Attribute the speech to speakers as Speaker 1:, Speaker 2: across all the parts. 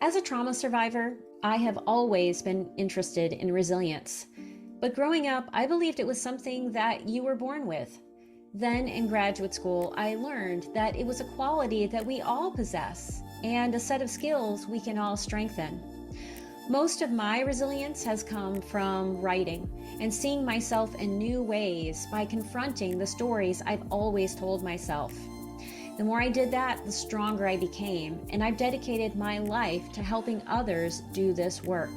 Speaker 1: As a trauma survivor, I have always been interested in resilience. But growing up, I believed it was something that you were born with. Then in graduate school, I learned that it was a quality that we all possess and a set of skills we can all strengthen. Most of my resilience has come from writing and seeing myself in new ways by confronting the stories I've always told myself. The more I did that, the stronger I became, and I've dedicated my life to helping others do this work.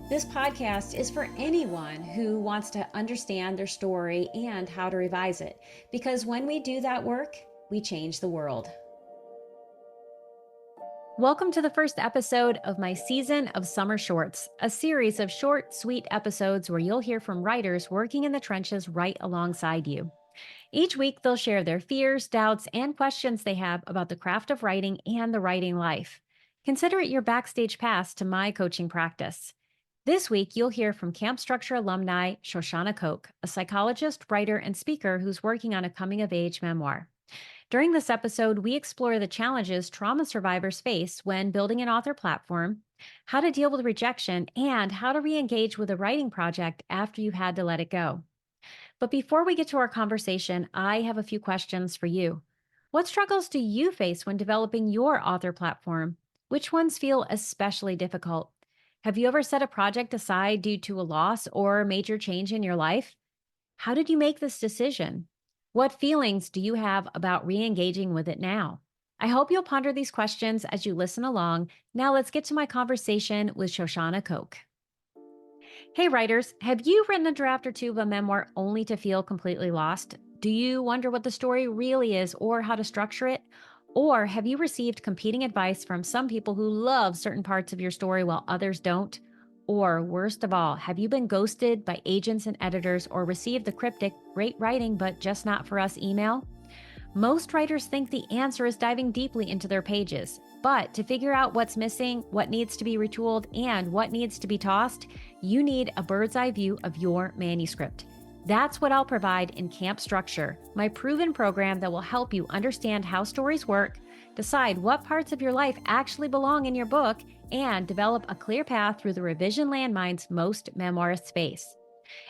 Speaker 1: This podcast is for anyone who wants to understand their story and how to revise it, because when we do that work, we change the world. Welcome to the first episode of my season of Summer Shorts, a series of short, sweet episodes where you'll hear from writers working in the trenches right alongside you. Each week, they'll share their fears, doubts, and questions they have about the craft of writing and the writing life. Consider it your backstage pass to my coaching practice. This week, you'll hear from Camp Structure alumni Shoshana Koch, a psychologist, writer, and speaker who's working on a coming-of-age memoir. During this episode, we explore the challenges trauma survivors face when building an author platform, how to deal with rejection, and how to re-engage with a writing project after you had to let it go. But before we get to our conversation, I have a few questions for you. What struggles do you face when developing your author platform? Which ones feel especially difficult? Have you ever set a project aside due to a loss or major change in your life? How did you make this decision? What feelings do you have about re-engaging with it now? I hope you'll ponder these questions as you listen along. Now let's get to my conversation with Shoshana Koch. Hey writers, have you written a draft or two of a memoir only to feel completely lost? Do you wonder what the story really is or how to structure it? Or have you received competing advice from some people who love certain parts of your story while others don't? Or worst of all, have you been ghosted by agents and editors or received the cryptic, great writing, but just not for us email? Most writers think the answer is diving deeply into their pages. But to figure out what's missing, what needs to be retooled, and what needs to be tossed, you need a bird's eye view of your manuscript. That's what I'll provide in Camp Structure, my proven program that will help you understand how stories work, decide what parts of your life actually belong in your book, and develop a clear path through the revision landmines most memoirists face.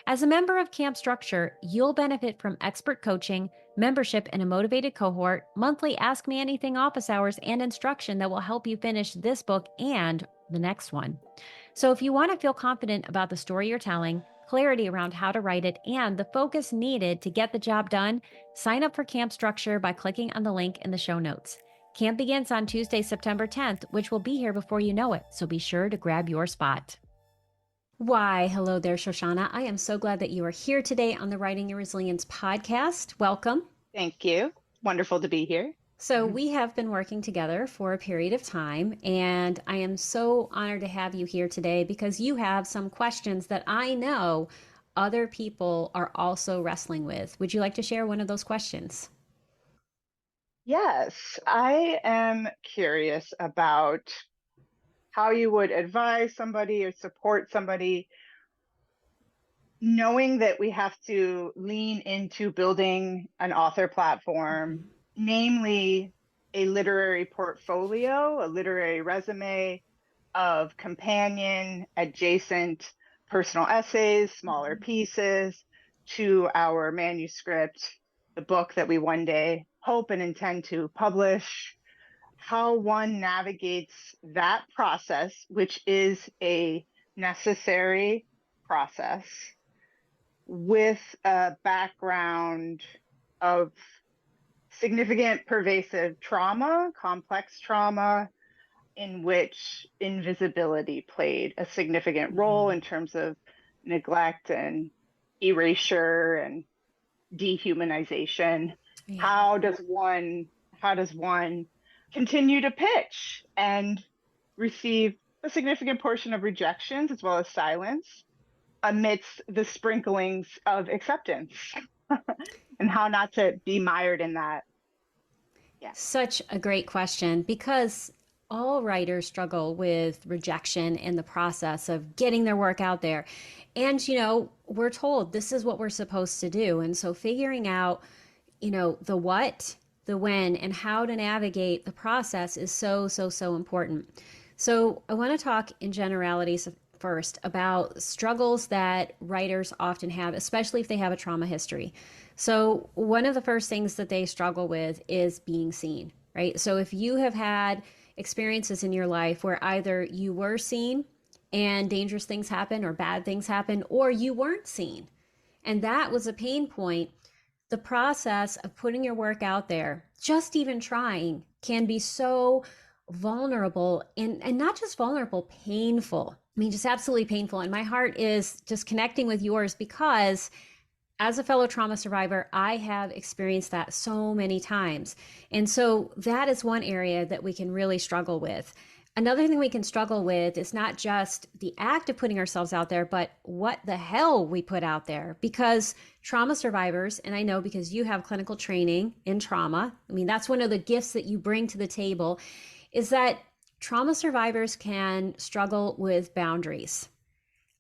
Speaker 1: As a member of Camp Structure, you'll benefit from expert coaching, membership in a motivated cohort, monthly Ask Me Anything office hours, and instruction that will help you finish this book and the next one. So if you want to feel confident about the story you're telling, clarity around how to write it, and the focus needed to get the job done, sign up for Camp Structure by clicking on the link in the show notes. Camp begins on Tuesday, September 10th, which will be here before you know it, so be sure to grab your spot. Why, hello there, Shoshana. I am so glad that you are here today on the Writing Your Resilience podcast. Welcome.
Speaker 2: Thank you. Wonderful to be here.
Speaker 1: So we have been working together for a period of time, and I am so honored to have you here today because you have some questions that I know other people are also wrestling with. Would you like to share one of those questions?
Speaker 2: Yes, I am curious about how you would advise somebody or support somebody knowing that we have to lean into building an author platform, namely a literary portfolio, a literary resume of companion, adjacent personal essays, smaller pieces to our manuscript, the book that we one day hope and intend to publish, how one navigates that process, which is a necessary process, with a background of significant pervasive trauma, complex trauma, in which invisibility played a significant role in terms of neglect and erasure and dehumanization.
Speaker 1: Yeah.
Speaker 2: How does one continue to pitch and receive a significant portion of rejections as well as silence amidst the sprinklings of acceptance and how not to be mired in that? Yeah.
Speaker 1: Such a great question because all writers struggle with rejection in the process of getting their work out there. And, we're told this is what we're supposed to do. And so figuring out, the what, the when, and how to navigate the process is so, so, so important. So, I want to talk in generalities first about struggles that writers often have, especially if they have a trauma history. So, one of the first things that they struggle with is being seen, right? So, if you have had experiences in your life where either you were seen and dangerous things happen or bad things happen, or you weren't seen, and that was a pain point, the process of putting your work out there, just even trying, can be so vulnerable and not just vulnerable, painful. I mean, just absolutely painful. And my heart is just connecting with yours because as a fellow trauma survivor, I have experienced that so many times. And so that is one area that we can really struggle with. Another thing we can struggle with is not just the act of putting ourselves out there, but what the hell we put out there. Because trauma survivors, and I know because you have clinical training in trauma, I mean, that's one of the gifts that you bring to the table, is that trauma survivors can struggle with boundaries,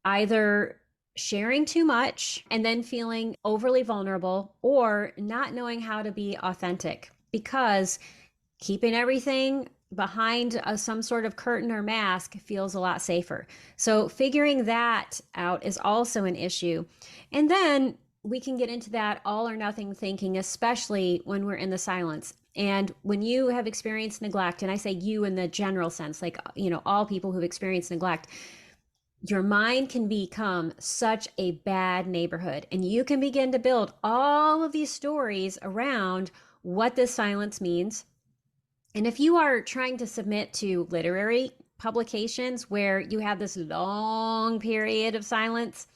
Speaker 1: either sharing too much and then feeling overly vulnerable, or not knowing how to be authentic because keeping everything behind some sort of curtain or mask feels a lot safer. So, figuring that out is also an issue. And then we can get into that all or nothing thinking, especially when we're in the silence. And when you have experienced neglect, and I say you in the general sense, like, all people who've experienced neglect, your mind can become such a bad neighborhood. And you can begin to build all of these stories around what this silence means. And if you are trying to submit to literary publications where you have this long period of silence,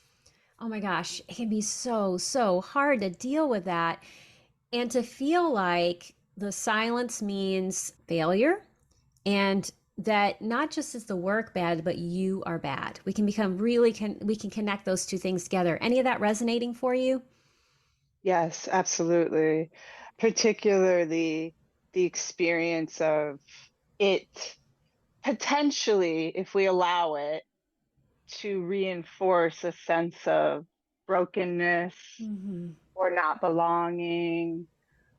Speaker 1: oh my gosh, it can be so, so hard to deal with that and to feel like the silence means failure, and that not just is the work bad, but you are bad. We can become we can connect those two things together. Any of that resonating for you?
Speaker 2: Yes, absolutely. Particularly the experience of it potentially, if we allow it, to reinforce a sense of brokenness
Speaker 1: Mm-hmm.
Speaker 2: or not belonging,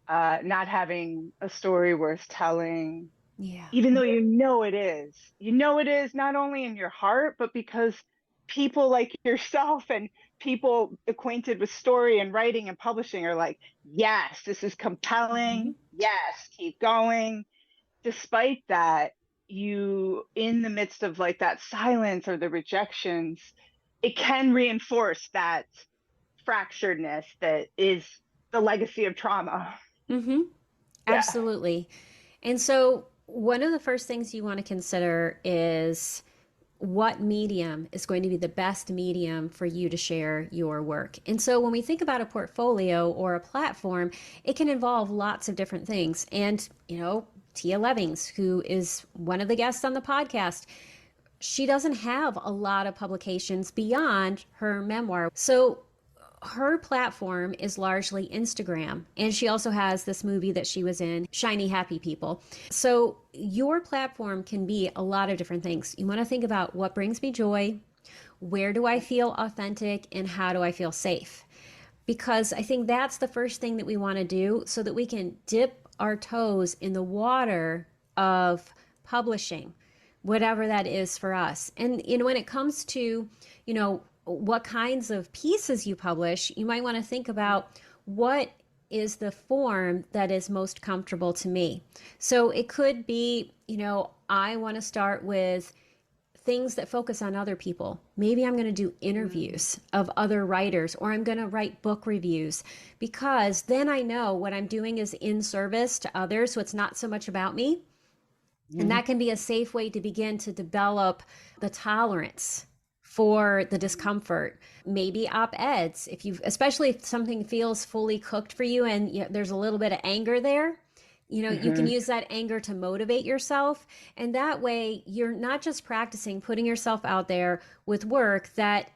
Speaker 2: not having a story worth telling,
Speaker 1: Yeah.
Speaker 2: even though you know it is. You know it is not only in your heart, but because people like yourself and people acquainted with story and writing and publishing are like, yes, this is
Speaker 1: Mm-hmm.
Speaker 2: compelling. Yes, keep going. Despite that, you, in the midst of like that silence or the rejections, it can reinforce that fracturedness that is the legacy of trauma.
Speaker 1: Mm-hmm.
Speaker 2: Yeah.
Speaker 1: Absolutely. And so, one of the first things you want to consider is what medium is going to be the best medium for you to share your work. And so, when we think about a portfolio or a platform, it can involve lots of different things. And, Tia Levings, who is one of the guests on the podcast, she doesn't have a lot of publications beyond her memoir. So, her platform is largely Instagram. And she also has this movie that she was in, Shiny Happy People. So your platform can be a lot of different things. You want to think about what brings me joy, where do I feel authentic, and how do I feel safe? Because I think that's the first thing that we want to do so that we can dip our toes in the water of publishing, whatever that is for us. And when it comes to, what kinds of pieces you publish, you might want to think about what is the form that is most comfortable to me. So it could be, I want to start with things that focus on other people. Maybe I'm going to do interviews of other writers, or I'm going to write book reviews, because then I know what I'm doing is in service to others. So it's not so much about me. And
Speaker 2: Mm-hmm.
Speaker 1: that can be a safe way to begin to develop the tolerance for the discomfort. Maybe op-eds, if you, especially if something feels fully cooked for you and there's a little bit of anger there, you can
Speaker 2: Mm-hmm.
Speaker 1: use that anger to motivate yourself. And that way, you're not just practicing putting yourself out there with work that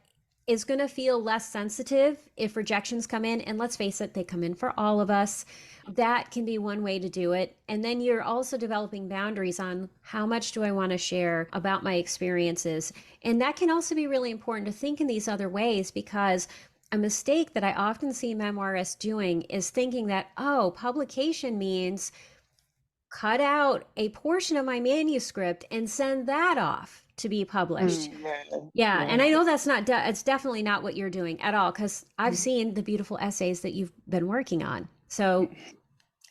Speaker 1: is going to feel less sensitive if rejections come in. And let's face it, they come in for all of us. That can be one way to do it. And then you're also developing boundaries on how much do I want to share about my experiences. And that can also be really important to think in these other ways, because a mistake that I often see memoirists doing is thinking that, oh, publication means cut out a portion of my manuscript and send that off to be published.
Speaker 2: Yeah.
Speaker 1: Yeah, and
Speaker 2: Yeah.
Speaker 1: I know that's not it's definitely not what you're doing at all, because I've seen the beautiful essays that you've been working on. So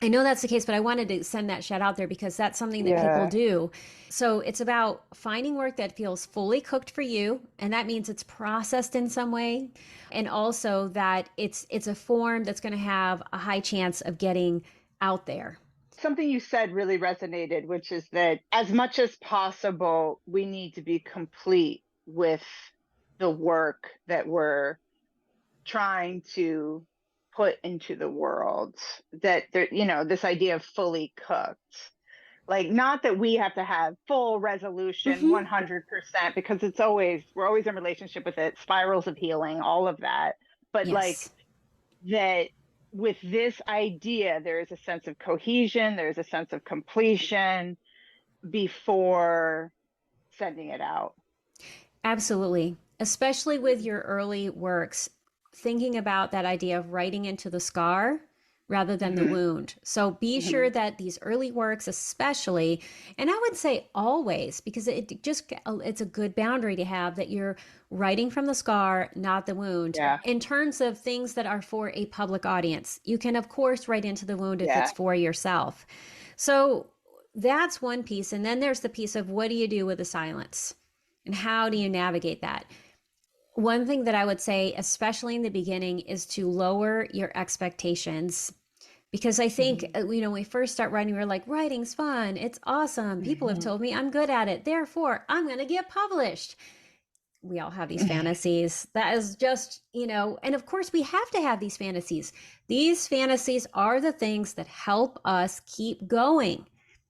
Speaker 1: I know that's the case, but I wanted to send that shout out there because that's something that people
Speaker 2: Yeah.
Speaker 1: do. So it's about finding work that feels fully cooked for you, and that means it's processed in some way, and also that it's a form that's going to have a high chance of getting out there.
Speaker 2: Something you said really resonated, which is that as much as possible, we need to be complete with the work that we're trying to put into the world. That there, this idea of fully cooked. Like, not that we have to have full resolution
Speaker 1: Hmm.
Speaker 2: 100%, because we're always in relationship with it, spirals of healing, all of that. But like,
Speaker 1: Yes.
Speaker 2: that with this idea, there is a sense of cohesion, there's a sense of completion before sending it out.
Speaker 1: Absolutely. Especially with your early works, thinking about that idea of writing into the scar rather than the
Speaker 2: Hmm.
Speaker 1: wound. So be sure
Speaker 2: Hmm.
Speaker 1: that these early works, especially, and I would say always, because it's a good boundary to have, that you're writing from the scar, not the wound.
Speaker 2: Yeah.
Speaker 1: In terms of things that are for a public audience, you can, of course, write into the wound if it's
Speaker 2: Yeah.
Speaker 1: for yourself. So that's one piece. And then there's the piece of, what do you do with the silence? And how do you navigate that? One thing that I would say, especially in the beginning, is to lower your expectations. Because I think,
Speaker 2: Hmm.
Speaker 1: when we first start writing, we're like, writing's fun. It's awesome. People have
Speaker 2: Hmm.
Speaker 1: told me I'm good at it. Therefore, I'm going to get published. We all have these fantasies. That is just, and of course, we have to have these fantasies. These fantasies are the things that help us keep going.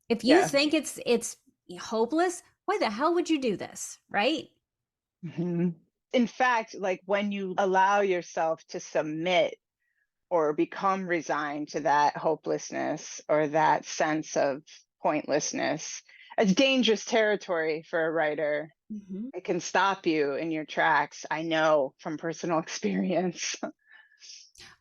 Speaker 1: If you
Speaker 2: Yeah.
Speaker 1: think it's hopeless, why the hell would you do this? Right?
Speaker 2: Hmm. In fact, like, when you allow yourself to submit or become resigned to that hopelessness or that sense of pointlessness, it's dangerous territory for a writer.
Speaker 1: Mhm.
Speaker 2: It can stop you in your tracks. I know from personal experience.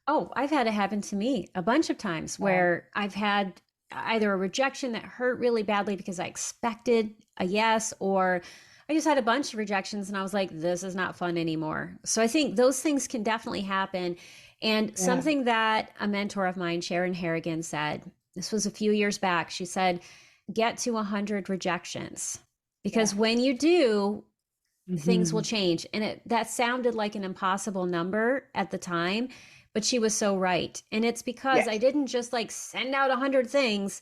Speaker 1: Oh, I've had it happen to me a bunch of times
Speaker 2: Yeah.
Speaker 1: where I've had either a rejection that hurt really badly because I expected a yes, or I just had a bunch of rejections and I was like, this is not fun anymore. So I think those things can definitely happen. And
Speaker 2: Yeah.
Speaker 1: something that a mentor of mine, Sharon Harrigan, said, this was a few years back, she said, get to 100 rejections. Because
Speaker 2: Yeah.
Speaker 1: when you do, things will
Speaker 2: Hmm.
Speaker 1: change. And that sounded like an impossible number at the time, but she was so right. And it's because I
Speaker 2: Yes.
Speaker 1: didn't just like send out 100 things.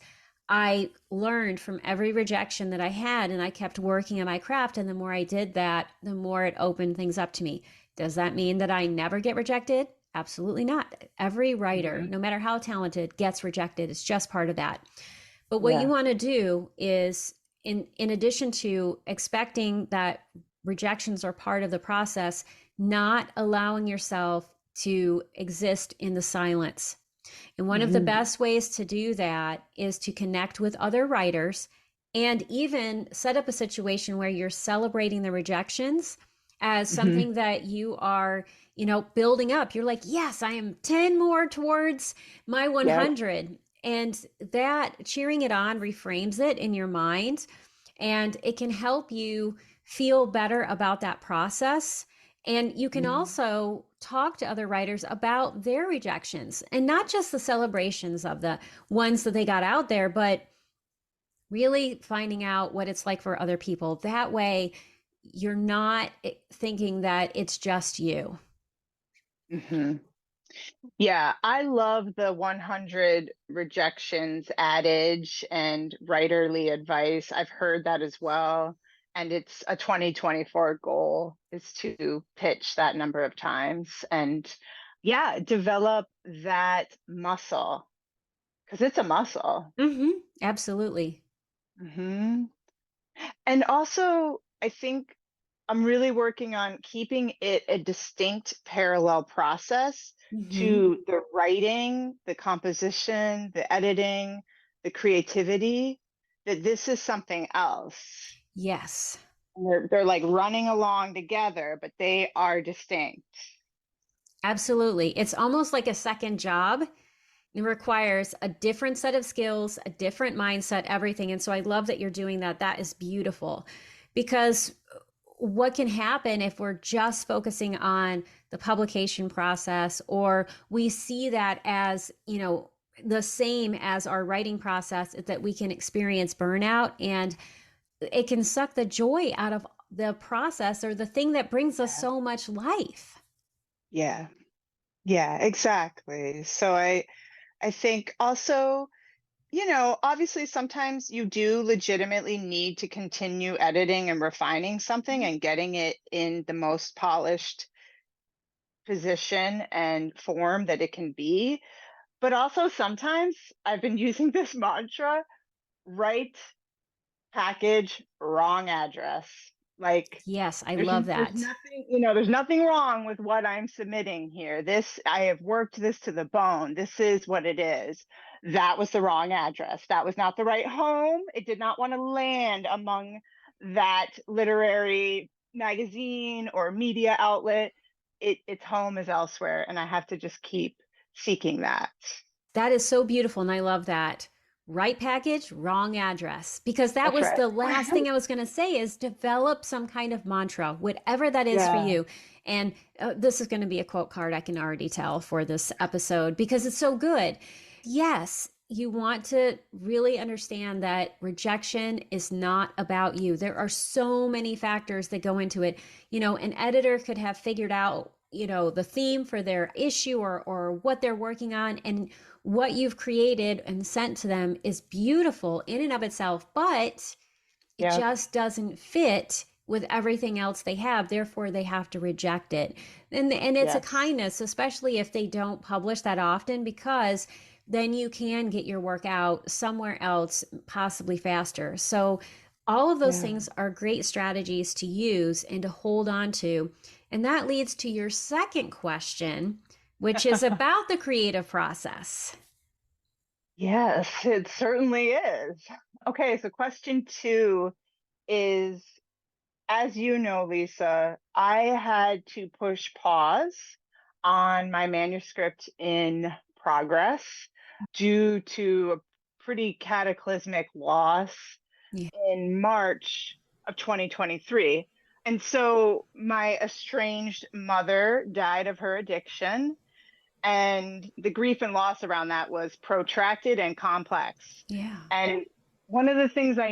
Speaker 1: I learned from every rejection that I had, and I kept working on my craft. And the more I did that, the more it opened things up to me. Does that mean that I never get rejected? Absolutely not. Every writer,
Speaker 2: Hmm.
Speaker 1: no matter how talented, gets rejected. It's just part of that. But what you
Speaker 2: Yeah.
Speaker 1: want to do is, in addition to expecting that rejections are part of the process, not allowing yourself to exist in the silence. And one of the
Speaker 2: Hmm.
Speaker 1: best ways to do that is to connect with other writers, and even set up a situation where you're celebrating the rejections as
Speaker 2: Hmm.
Speaker 1: something that you are, building up. You're like, yes, I am 10 more towards my
Speaker 2: Yep.
Speaker 1: 100. And that cheering it on reframes it in your mind, and it can help you feel better about that process. And you can
Speaker 2: Hmm.
Speaker 1: also talk to other writers about their rejections, and not just the celebrations of the ones that they got out there, but really finding out what it's like for other people. That way, you're not thinking that it's just you.
Speaker 2: Hmm. Yeah, I love the 100 rejections adage and writerly advice. I've heard that as well. And it's a 2024 goal, is to pitch that number of times and, yeah, develop that muscle, because it's a muscle.
Speaker 1: Mm-hmm. Absolutely.
Speaker 2: Hmm. And also, I think I'm really working on keeping it a distinct parallel process
Speaker 1: Mm-hmm.
Speaker 2: to the writing, the composition, the editing, the creativity, that this is something else.
Speaker 1: Yes.
Speaker 2: They're like running along together, but they are distinct.
Speaker 1: Absolutely. It's almost like a second job. It requires a different set of skills, a different mindset, everything. And so I love that you're doing that. That is beautiful because what can happen if we're just focusing on the publication process, or we see that as, the same as our writing process, is that we can experience burnout, and it can suck the joy out of the process or the thing that brings us
Speaker 2: Yeah.
Speaker 1: so much life.
Speaker 2: Yeah. Yeah, exactly. So I think also, obviously sometimes you do legitimately need to continue editing and refining something and getting it in the most polished position and form that it can be. But also sometimes I've been using this mantra, right package, wrong address. Like
Speaker 1: Yes, I
Speaker 2: there's
Speaker 1: love
Speaker 2: there's
Speaker 1: that.
Speaker 2: nothing, there's nothing wrong with what I'm submitting here. This I have worked this to the bone. This is what it is. That was the wrong address. That was not the right home. It did not want to land among that literary magazine or media outlet. Its home is elsewhere, and I have to just keep seeking that.
Speaker 1: That is so beautiful. And I love that. Right package, wrong address. Because that
Speaker 2: That's
Speaker 1: was
Speaker 2: right.
Speaker 1: the last thing I was going to say is develop some kind of mantra, whatever that is for
Speaker 2: Yeah.
Speaker 1: you. And this is going to be a quote card, I can already tell, for this episode because it's so good. Yes, you want to really understand that rejection is not about you. There are so many factors that go into it. An editor could have figured out, the theme for their issue, or what they're working on, and what you've created and sent to them is beautiful in and of itself, but it
Speaker 2: Yep.
Speaker 1: just doesn't fit with everything else they have. Therefore, they have to reject it. And it's a
Speaker 2: Yes.
Speaker 1: kindness, especially if they don't publish that often, because then you can get your work out somewhere else, possibly faster. So, all of those
Speaker 2: Yeah.
Speaker 1: things are great strategies to use and to hold on to. And that leads to your second question, which is about the creative process.
Speaker 2: Yes, it certainly is. Okay, so question two is, as you know, Lisa, I had to push pause on my manuscript in progress due to a pretty cataclysmic loss
Speaker 1: Yeah.
Speaker 2: in March of 2023. And so my estranged mother died of her addiction, and the grief and loss around that was protracted and complex.
Speaker 1: Yeah.
Speaker 2: And one of the things I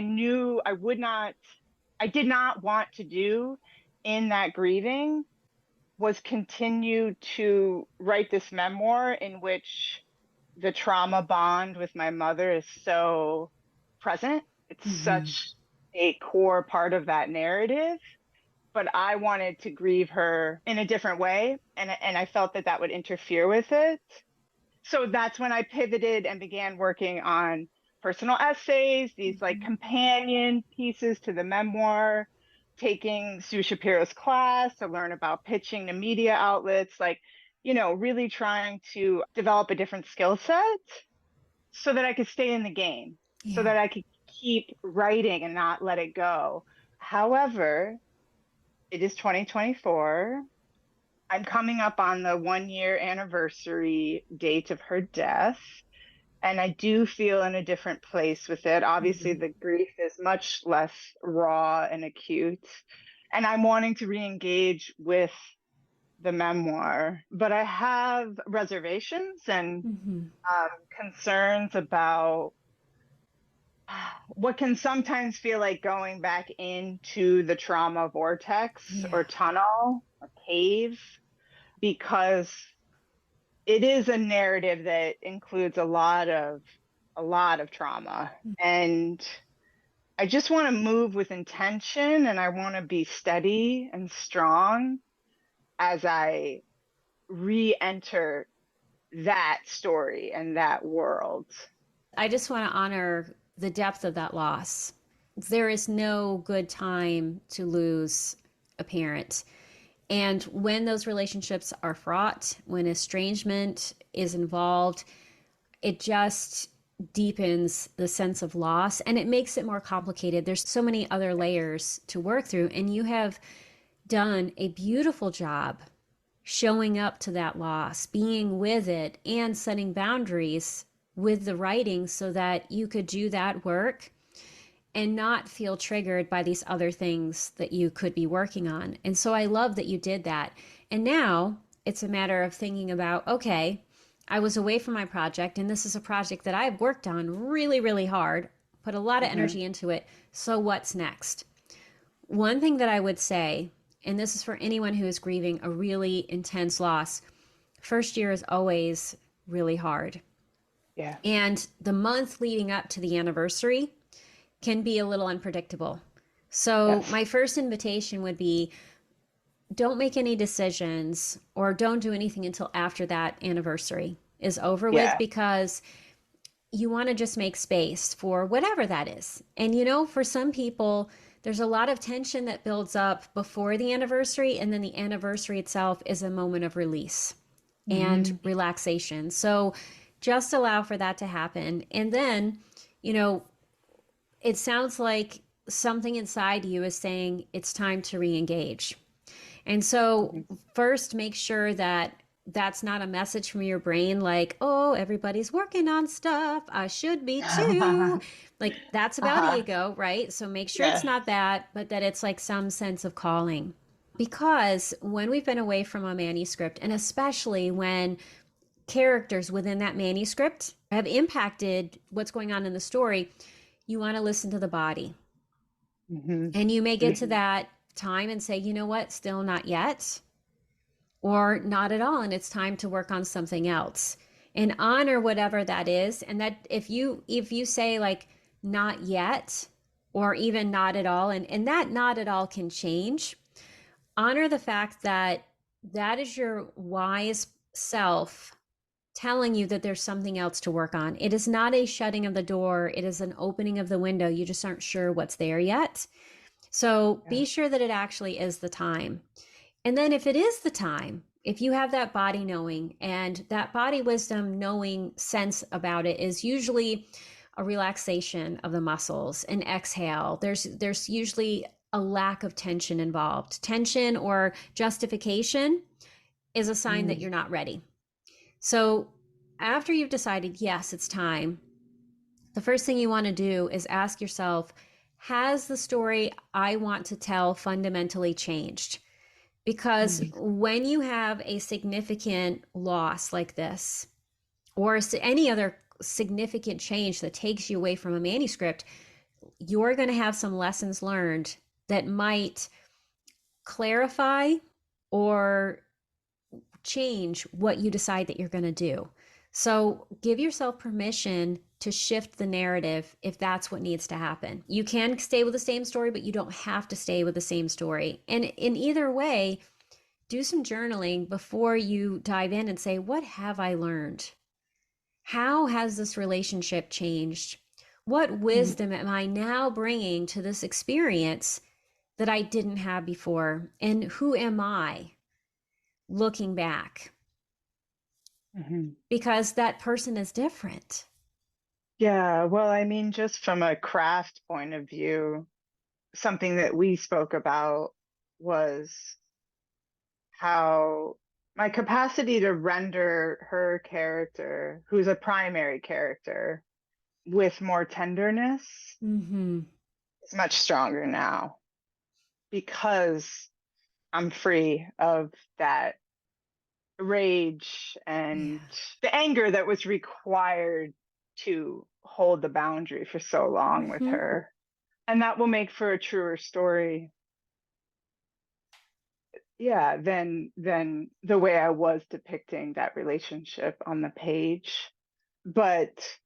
Speaker 2: did not want to do in that grieving was continue to write this memoir in which the trauma bond with my mother is so present. It's
Speaker 1: Mm-hmm.
Speaker 2: such a core part of that narrative, but I wanted to grieve her in a different way, and I felt that that would interfere with it. So that's when I pivoted and began working on personal essays, these like
Speaker 1: Mm-hmm.
Speaker 2: companion pieces to the memoir, taking Sue Shapiro's class to learn about pitching to media outlets, like, really trying to develop a different skill set so that I could stay in the game, so
Speaker 1: Yeah.
Speaker 2: that I could keep writing and not let it go. However, it is 2024. I'm coming up on the 1 year anniversary date of her death, and I do feel in a different place with it. Obviously,
Speaker 1: Mm-hmm.
Speaker 2: the grief is much less raw and acute, and I'm wanting to re-engage with the memoir, but I have reservations and
Speaker 1: Mm-hmm.
Speaker 2: concerns about what can sometimes feel like going back into the trauma vortex
Speaker 1: Yeah.
Speaker 2: or tunnel or cave, because it is a narrative that includes a lot of trauma, and I just want to move with intention, and I want to be steady and strong as I re-enter that story and that world.
Speaker 1: I just want to honor the depth of that loss. There is no good time to lose a parent. And when those relationships are fraught, when estrangement is involved, it just deepens the sense of loss and it makes it more complicated. There's so many other layers to work through. And you have done a beautiful job showing up to that loss, being with it, and setting boundaries with the writing so that you could do that work and not feel triggered by these other things that you could be working on. And so I love that you did that. And now it's a matter of thinking about, okay, I was away from my project, and this is a project that I've worked on really, really hard, put a lot of
Speaker 2: Hmm.
Speaker 1: energy into it. So what's next? One thing that I would say, and this is for anyone who is grieving a really intense loss, first year is always really hard.
Speaker 2: Yeah.
Speaker 1: And the month leading up to the anniversary can be a little unpredictable. So,
Speaker 2: Yes.
Speaker 1: my first invitation would be don't make any decisions or don't do anything until after that anniversary is over with,
Speaker 2: Yeah.
Speaker 1: because you want to just make space for whatever that is. And for some people, there's a lot of tension that builds up before the anniversary, and then the anniversary itself is a moment of release and
Speaker 2: Hmm.
Speaker 1: relaxation. So just allow for that to happen. And then, you know, it sounds like something inside you is saying it's time to re-engage. And so,
Speaker 2: Hmm.
Speaker 1: first, make sure that that's not a message from your brain like, oh, everybody's working on stuff. I should be too. Like, that's about
Speaker 2: Uh-huh.
Speaker 1: ego, right? So, make sure it's
Speaker 2: Yes.
Speaker 1: not that, but that it's like some sense of calling. Because when we've been away from a manuscript, and especially when characters within that manuscript have impacted what's going on in the story, you want to listen to the body.
Speaker 2: Hmm.
Speaker 1: And you may get to
Speaker 2: Hmm.
Speaker 1: that time and say, you know what, still not yet, or not at all, and it's time to work on something else. And honor whatever that is. And that if you say like not yet, or even not at all, and that not at all can change, honor the fact that that is your wise self telling you that there's something else to work on. It is not a shutting of the door, it is an opening of the window. You just aren't sure what's there yet. So
Speaker 2: Yeah.
Speaker 1: be sure that it actually is the time. And then if it is the time, if you have that body knowing, and that body wisdom knowing sense about it is usually a relaxation of the muscles, an exhale. There's usually a lack of tension involved. Tension or justification is a sign that
Speaker 2: Mm.
Speaker 1: you're not ready. So after you've decided, yes, it's time, the first thing you want to do is ask yourself, has the story I want to tell fundamentally changed? Because
Speaker 2: Mm.
Speaker 1: when you have a significant loss like this, or any other significant change that takes you away from a manuscript, you're going to have some lessons learned that might clarify or change what you decide that you're going to do. So give yourself permission to shift the narrative if that's what needs to happen. You can stay with the same story, but you don't have to stay with the same story. And in either way, do some journaling before you dive in and say, what have I learned? How has this relationship changed? What
Speaker 2: Mm.
Speaker 1: wisdom am I now bringing to this experience that I didn't have before? And who am I looking back?
Speaker 2: Mhm.
Speaker 1: Because that person is different.
Speaker 2: Yeah, well, I mean, just from a craft point of view, something that we spoke about was how my capacity to render her character, who's a primary character, with more tenderness
Speaker 1: Mm-hmm.
Speaker 2: is much stronger now because I'm free of that rage and
Speaker 1: Yeah.
Speaker 2: the anger that was required to hold the boundary for so long with
Speaker 1: Mm-hmm.
Speaker 2: her. And that will make for a truer story, yeah, than the way I was depicting that relationship on the page. But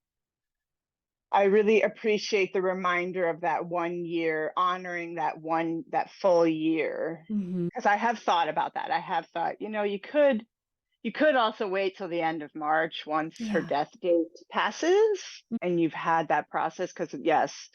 Speaker 2: I really appreciate the reminder of that 1 year, honoring that full year.
Speaker 1: Mm-hmm.
Speaker 2: Because I have thought about that. I have thought, you could also wait till the end of March once her
Speaker 1: Yeah.
Speaker 2: death date passes and you've had that process. Because, yes,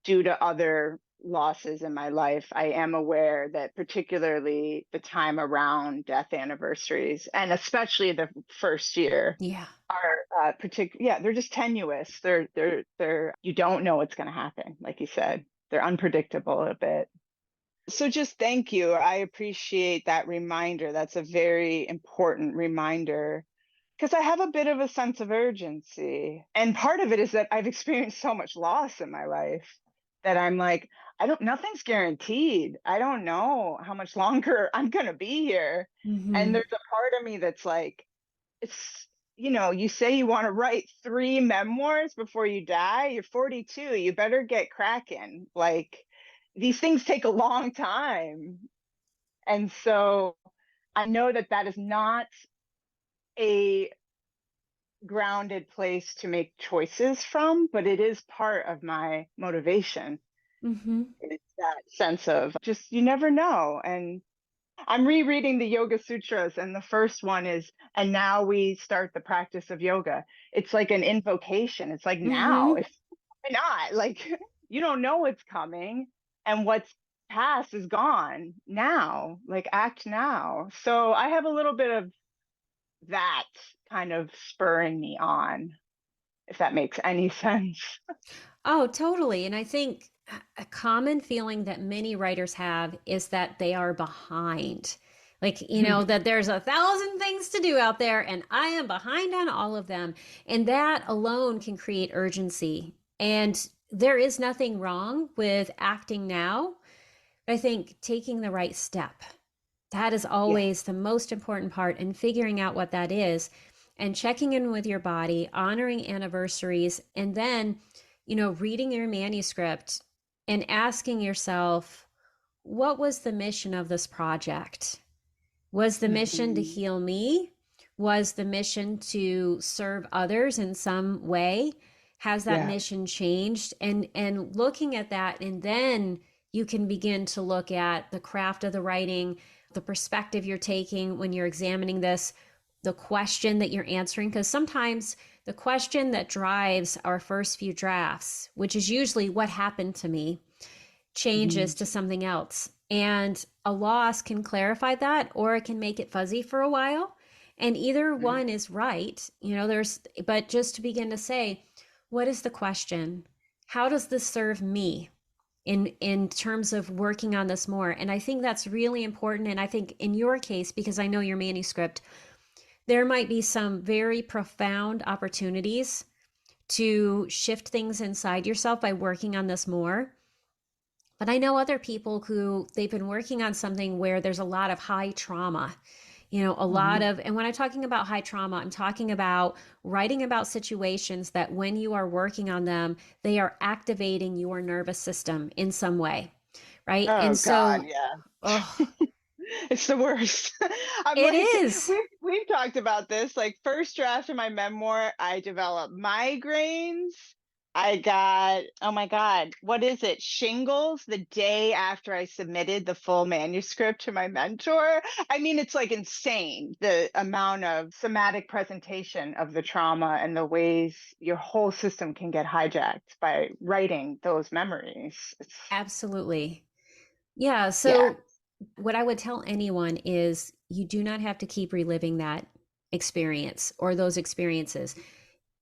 Speaker 2: due to other losses in my life, I am aware that particularly the time around death anniversaries, and especially the first year,
Speaker 1: Yeah.
Speaker 2: are yeah, they're just tenuous. You don't know what's going to happen, like you said. They're unpredictable a bit. So just thank you. I appreciate that reminder. That's a very important reminder because I have a bit of a sense of urgency. And part of it is that I've experienced so much loss in my life that I'm like, nothing's guaranteed. I don't know how much longer I'm going to be here. And
Speaker 1: Hmm.
Speaker 2: there's a part of me that's like, it's, you say you want to write 3 memoirs before you die. You're 42. You better get cracking. Like, these things take a long time. And so I know that that is not a grounded place to make choices from, but it is part of my motivation.
Speaker 1: Hmm.
Speaker 2: It's that sense of just, you never know. And I'm rereading the Yoga Sutras, and the first one is, and now we start the practice of yoga. It's like an invocation. It's like, now,
Speaker 1: Hmm.
Speaker 2: if why not? Like, you don't know what's coming, and what's past is gone. Now, like, act now. So I have a little bit of that kind of spurring me on, if that makes any sense.
Speaker 1: Oh, totally. And I think a common feeling that many writers have is that they are behind. Like, that there's 1,000 things to do out there and I am behind on all of them. And that alone can create urgency. And there is nothing wrong with acting now. But I think taking the right step, that is
Speaker 2: Yeah.
Speaker 1: always the most important part, and figuring out what that is and checking in with your body, honoring anniversaries, and then, reading your manuscript and asking yourself, what was the mission of this project? Was the mission to
Speaker 2: Mhm.
Speaker 1: heal me? Was the mission to serve others in some way? Has that
Speaker 2: Yeah.
Speaker 1: mission changed? And looking at that, and then you can begin to look at the craft of the writing, the perspective you're taking when you're examining this, the question that you're answering, because sometimes the question that drives our first few drafts, which is usually what happened to me, changes
Speaker 2: Mhm.
Speaker 1: to something else. And a loss can clarify that, or it can make it fuzzy for a while. And either
Speaker 2: Mhm.
Speaker 1: one is right. But just to begin to say, what is the question? How does this serve me in terms of working on this more? And I think that's really important. And I think in your case, because I know your manuscript, there might be some very profound opportunities to shift things inside yourself by working on this more. But I know other people who they've been working on something where there's a lot of high trauma, a lot
Speaker 2: Mhm.
Speaker 1: of, and when I'm talking about high trauma, I'm talking about writing about situations that when you are working on them, they are activating your nervous system in some way. Right.
Speaker 2: Oh
Speaker 1: And
Speaker 2: God,
Speaker 1: so,
Speaker 2: yeah.
Speaker 1: oh,
Speaker 2: It's the worst. I'm
Speaker 1: it
Speaker 2: like,
Speaker 1: is.
Speaker 2: we've talked about this. Like, first draft of my memoir, I developed migraines. I got, oh my God, what is it? Shingles the day after I submitted the full manuscript to my mentor. I mean, it's like insane the amount of somatic presentation of the trauma and the ways your whole system can get hijacked by writing those memories. It's,
Speaker 1: Absolutely. Yeah.
Speaker 2: yeah.
Speaker 1: So, what I would tell anyone is you do not have to keep reliving that experience or those experiences,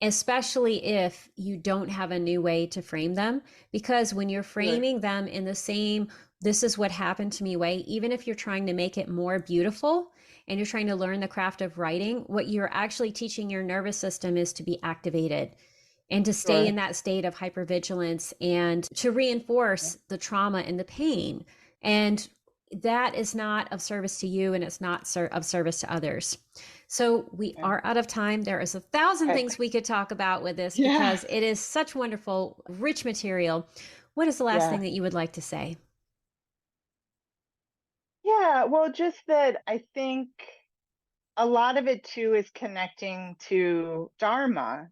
Speaker 1: especially if you don't have a new way to frame them. Because when you're
Speaker 2: Sure.
Speaker 1: framing them in the same, this is what happened to me way, even if you're trying to make it more beautiful and you're trying to learn the craft of writing, what you're actually teaching your nervous system is to be activated and to stay
Speaker 2: Sure.
Speaker 1: in that state of hypervigilance and to
Speaker 2: Yeah.
Speaker 1: reinforce the trauma and the pain. And that is not of service to you, and it's not of service to others. So we
Speaker 2: Yeah.
Speaker 1: are out of time. There is 1,000
Speaker 2: Okay.
Speaker 1: things we could talk about with this
Speaker 2: Yeah.
Speaker 1: because it is such wonderful, rich material. What is the last
Speaker 2: Yeah.
Speaker 1: thing that you would like to say?
Speaker 2: Yeah. Well, just that I think a lot of it too is connecting to Dharma,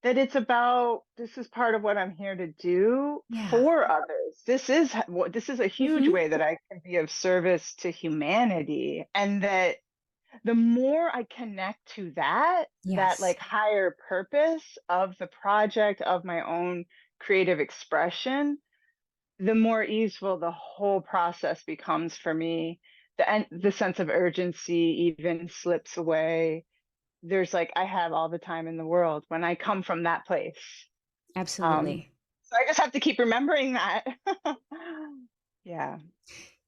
Speaker 2: that it's about this is part of what I'm here to do
Speaker 1: Yeah.
Speaker 2: for others. This is a huge
Speaker 1: Mm-hmm.
Speaker 2: way that I can be of service to humanity. And that the more I connect to that
Speaker 1: Yes.
Speaker 2: like higher purpose of the project, of my own creative expression, the more easeful the whole process becomes for me. The sense of urgency even slips away. There's like, I have all the time in the world when I come from that place. Um,
Speaker 1: Absolutely.
Speaker 2: so I just have to keep remembering that. Yeah.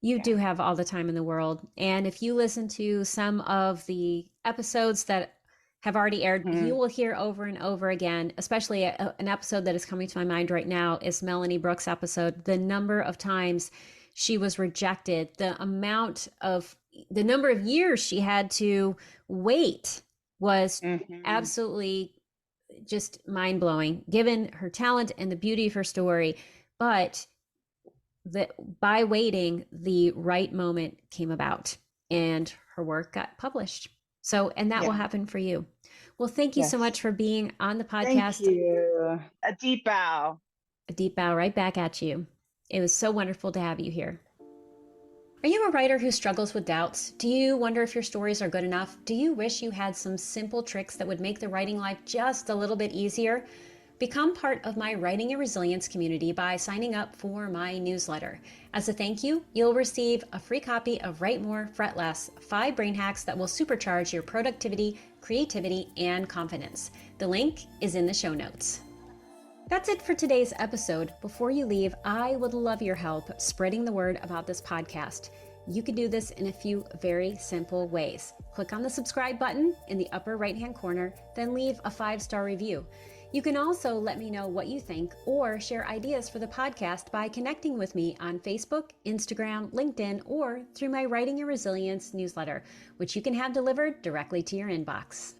Speaker 1: You
Speaker 2: Yeah.
Speaker 1: do have all the time in the world. And if you listen to some of the episodes that have already aired, you
Speaker 2: Mhm.
Speaker 1: will hear over and over again, especially an episode that is coming to my mind right now is Melanie Brooks' episode. The number of times she was rejected, the number of years she had to wait was
Speaker 2: Mhm.
Speaker 1: absolutely just mind blowing, given her talent and the beauty of her story. But that by waiting, the right moment came about and her work got published. So, and that will
Speaker 2: Yeah.
Speaker 1: happen for you. Well, thank you so
Speaker 2: Yes.
Speaker 1: much for being on the
Speaker 2: Thank
Speaker 1: podcast.
Speaker 2: you. A deep bow.
Speaker 1: A deep bow right back at you. It was so wonderful to have you here. Are you a writer who struggles with doubts? Do you wonder if your stories are good enough? Do you wish you had some simple tricks that would make the writing life just a little bit easier? Become part of my Writing and Resilience community by signing up for my newsletter. As a thank you, you'll receive a free copy of Write More, Fret Less, 5 brain hacks that will supercharge your productivity, creativity, and confidence. The link is in the show notes. That's it for today's episode. Before you leave, I would love your help spreading the word about this podcast. You can do this in a few very simple ways. Click on the subscribe button in the upper right-hand corner, then leave a 5-star review. You can also let me know what you think or share ideas for the podcast by connecting with me on Facebook, Instagram, LinkedIn, or through my Writing and Resilience newsletter, which you can have delivered directly to your inbox.